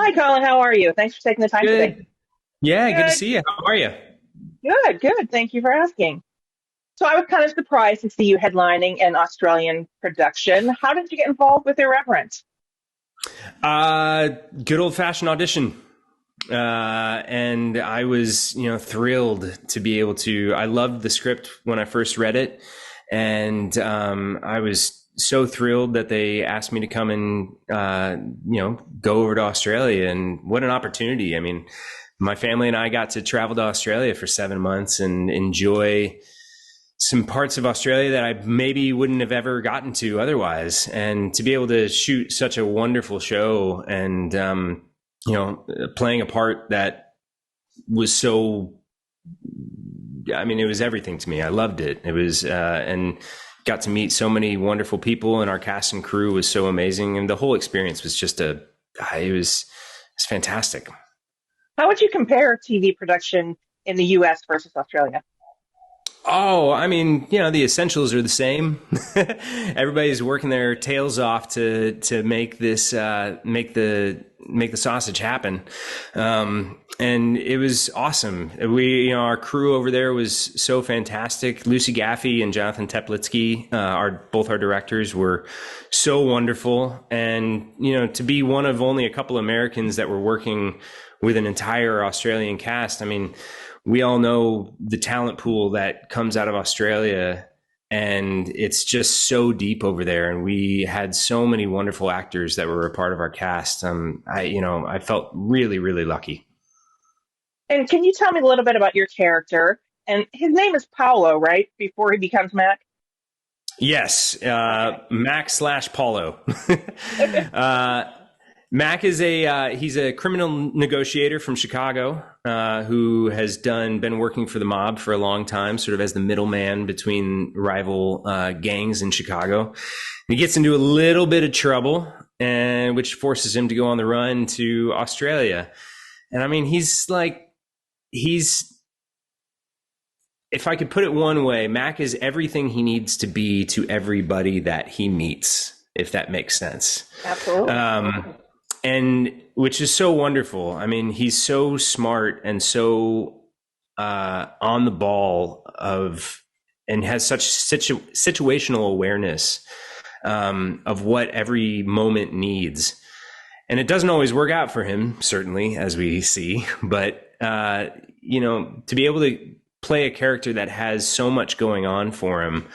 Hi, Colin. How are you? Thanks for taking the time today. Good. Yeah, good to Good, see you. How are you? good. Thank you for asking. So I was kind of surprised to see you headlining an Australian production. How did you get involved with Irreverent? Uh, Good old fashioned audition. And I was, thrilled to be able to. I loved the script when I first read it, and I was so thrilled that they asked me to come and, go over to Australia. And what an opportunity! I mean, my family and I got to travel to Australia for 7 months and enjoy some parts of Australia that I maybe wouldn't have ever gotten to otherwise. And to be able to shoot such a wonderful show and, playing a part that was so, I mean, it was everything to me. I loved it. It was, and got to meet so many wonderful people, and our cast and crew was so amazing. And the whole experience was just it's fantastic. How would you compare TV production in the US versus Australia? Oh, I mean, the essentials are the same. Everybody's working their tails off to make this make the sausage happen. And it was awesome. Our crew over there was so fantastic. Lucy Gaffey and Jonathan Teplitsky, both our directors, were so wonderful. And, to be one of only a couple Americans that were working with an entire Australian cast, I mean, we all know the talent pool that comes out of Australia, and it's just so deep over there. And we had so many wonderful actors that were a part of our cast. I felt really, really lucky. And can you tell me a little bit about your character? And his name is Paolo, right? Before he becomes Mac? Yes, Okay. Mac slash Paulo. uh, Mac is he's a criminal negotiator from Chicago, who has been working for the mob for a long time, sort of as the middleman between rival gangs in Chicago. He gets into a little bit of trouble, and which forces him to go on the run to Australia. And I mean, he's if I could put it one way, Mac is everything he needs to be to everybody that he meets, if that makes sense. Absolutely. And which is so wonderful. I mean, he's so smart and so on the ball and has such situational awareness of what every moment needs. And it doesn't always work out for him, certainly, as we see. But to be able to play a character that has so much going on for him.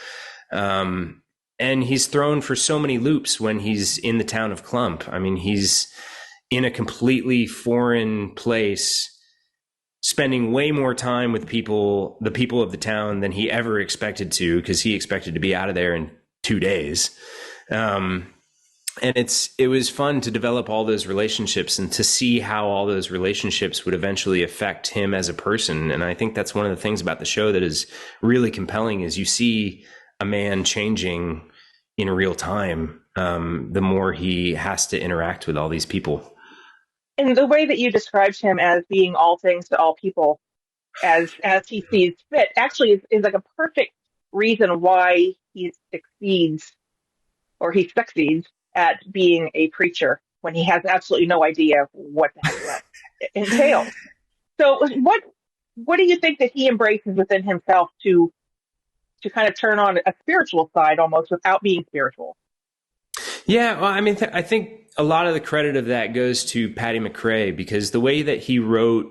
And he's thrown for so many loops when he's in the town of Clump. I mean, he's in a completely foreign place, spending way more time with the people of the town than he ever expected to, because he expected to be out of there in 2 days. And it was fun to develop all those relationships and to see how all those relationships would eventually affect him as a person. And I think that's one of the things about the show that is really compelling, is you see a man changing in real time, the more he has to interact with all these people. And the way that you described him as being all things to all people, as he sees fit, actually is like a perfect reason why he succeeds he succeeds at being a preacher when he has absolutely no idea what the heck that entails. So what do you think that he embraces within himself to kind of turn on a spiritual side almost without being spiritual? Yeah, well, I mean, I think a lot of the credit of that goes to Patty McRae, because the way that he wrote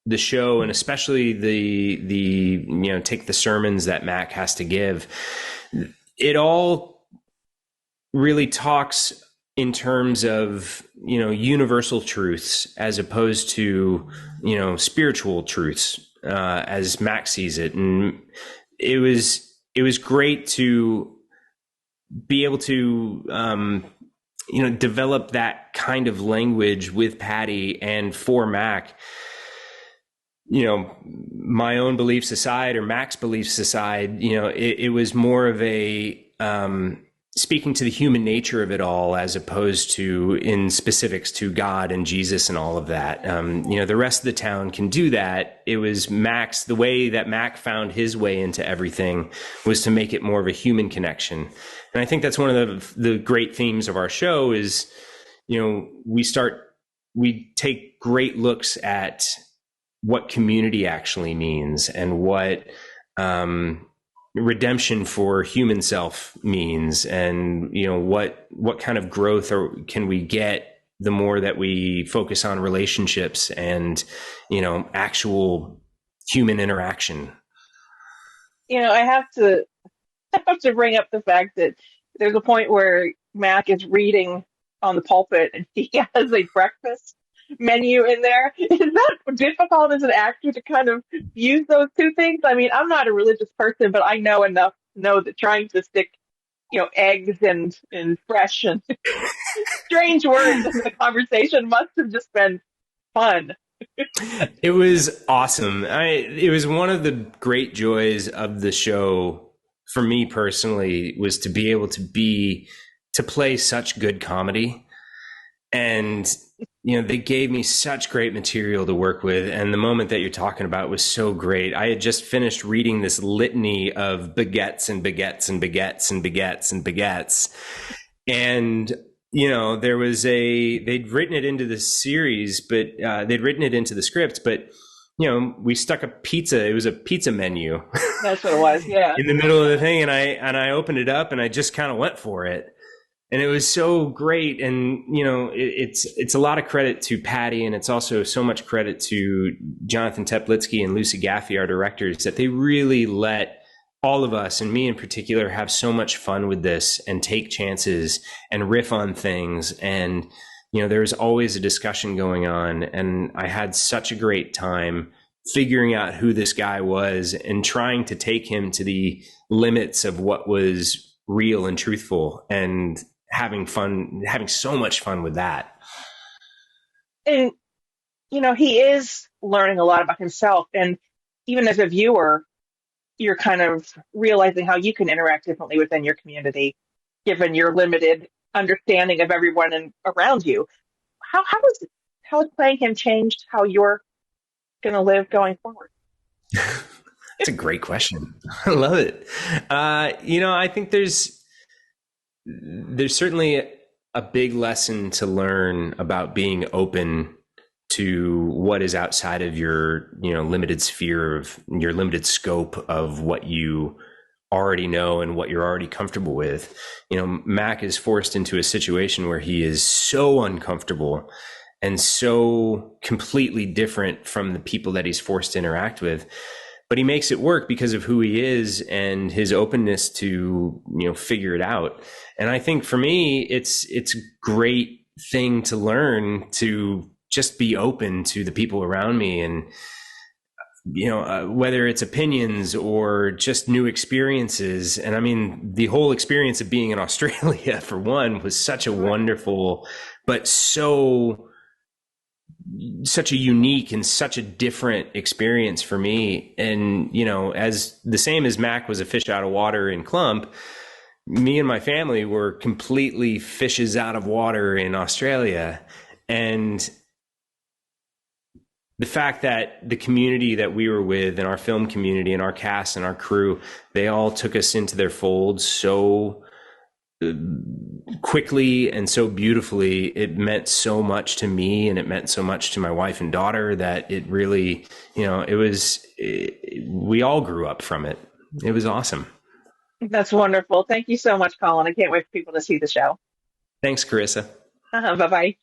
the show, and especially the take the sermons that Mac has to give, it all really talks in terms of universal truths as opposed to spiritual truths, as Mac sees it. And it was great to be able to develop that kind of language with Patty and for Mac. My own beliefs aside, or Mac's beliefs aside, it was more of a speaking to the human nature of it all, as opposed to in specifics to God and Jesus and all of that. The rest of the town can do that. It was the way that Mac found his way into everything was to make it more of a human connection. And I think that's one of the great themes of our show is, we start we take great looks at what community actually means and what redemption for human self means, and what kind of growth can we get the more that we focus on relationships and actual human interaction. I have to bring up the fact that there's a point where Mac is reading on the pulpit and he has a breakfast menu in there. Is that difficult as an actor to kind of use those two things? I mean, I'm not a religious person, but I know enough to know that trying to stick, eggs and fresh and strange words in the conversation must have just been fun. It was awesome. It was one of the great joys of the show for me personally, was to be able to play such good comedy. And, they gave me such great material to work with. And the moment that you're talking about was so great. I had just finished reading this litany of baguettes and baguettes and baguettes and baguettes and baguettes. And, they'd written it into the series, but they'd written it into the script, but we stuck it was a pizza menu. That's what it was. Yeah. In the middle of the thing. And I opened it up and I just kind of went for it. And it was so great. And, it's a lot of credit to Patty, and it's also so much credit to Jonathan Teplitsky and Lucy Gaffey, our directors, that they really let all of us, and me in particular, have so much fun with this and take chances and riff on things. And, there's always a discussion going on. And I had such a great time figuring out who this guy was and trying to take him to the limits of what was real and truthful, and having so much fun with that. And, he is learning a lot about himself. And even as a viewer, you're kind of realizing how you can interact differently within your community, given your limited understanding of everyone around you. How has playing him changed how you're going to live going forward? That's a great question. I love it. I think there's certainly a big lesson to learn about being open to what is outside of your, limited sphere of your limited scope of what you already know and what you're already comfortable with. Mac is forced into a situation where he is so uncomfortable and so completely different from the people that he's forced to interact with. But he makes it work because of who he is and his openness to, figure it out. And I think for me, it's a great thing to learn, to just be open to the people around me. And, whether it's opinions or just new experiences. And I mean, the whole experience of being in Australia, for one, was such a wonderful, but such a unique and such a different experience for me. And, as the same as Mac was a fish out of water in Clump, me and my family were completely fishes out of water in Australia. And the fact that the community that we were with, and our film community and our cast and our crew, they all took us into their fold so quickly and so beautifully, it meant so much to me, and it meant so much to my wife and daughter, that it really, we all grew up from it. It was awesome. That's wonderful. Thank you so much, Colin. I can't wait for people to see the show. Thanks, Carissa. Bye-bye.